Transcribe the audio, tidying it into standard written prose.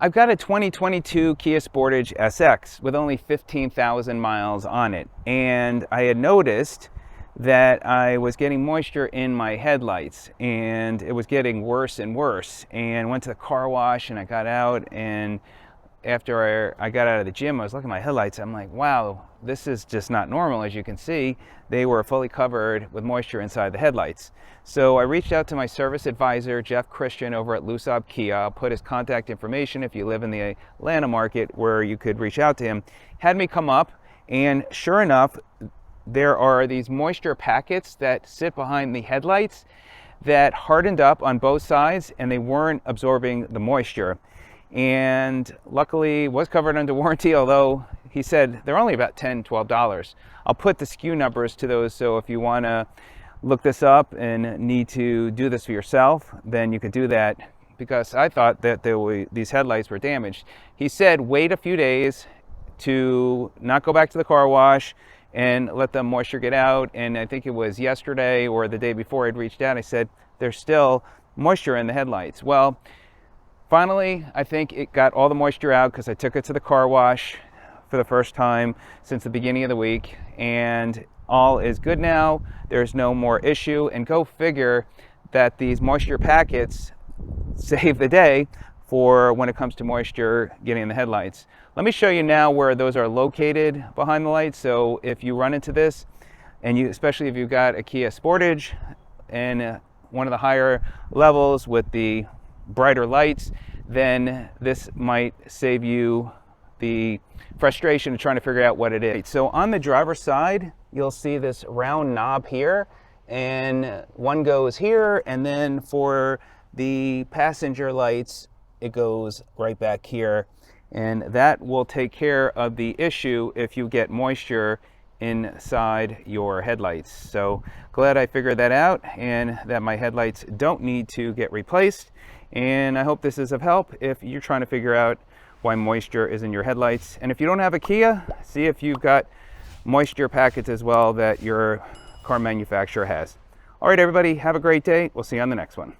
I've got a 2022 Kia Sportage SX with only 15,000 miles on it, and I had noticed that I was getting moisture in my headlights, and it was getting worse and worse. And went to the car wash, and I got out, and after I got out of the gym, I was looking at my headlights. I'm like, wow, this is just not normal. As you can see, they were fully covered with moisture inside the headlights. So I reached out to my service advisor, Jeff Christian, over at Sobh Kia. I'll put his contact information if you live in the Atlanta market where you could reach out to him. Had me come up, and sure enough, there are these moisture packets that sit behind the headlights that hardened up on both sides, and they weren't absorbing the moisture. And luckily was covered under warranty, although he said they're only about $10, $12. I'll put the SKU numbers to those, so if you want to look this up and need to do this for yourself, then you could do that, because I thought that these headlights were damaged. He said wait a few days to not go back to the car wash and let the moisture get out, and I think it was yesterday or the day before I'd reached out. I said there's still moisture in the headlights. Well, finally, I think it got all the moisture out because I took it to the car wash for the first time since the beginning of the week, and all is good now. There's no more issue, and go figure that these moisture packets save the day for when it comes to moisture getting in the headlights. Let me show you now where those are located behind the lights. So if you run into this, and especially if you've got a Kia Sportage and one of the higher levels with the brighter lights, then this might save you the frustration of trying to figure out what it is. So on the driver's side, you'll see this round knob here, and one goes here, and then for the passenger lights, it goes right back here, and that will take care of the issue if you get moisture inside your headlights. So glad I figured that out, and that my headlights don't need to get replaced. And I hope this is of help if you're trying to figure out why moisture is in your headlights. And if you don't have a Kia, see if you've got moisture packets as well that your car manufacturer has. All right, everybody, have a great day. We'll see you on the next one.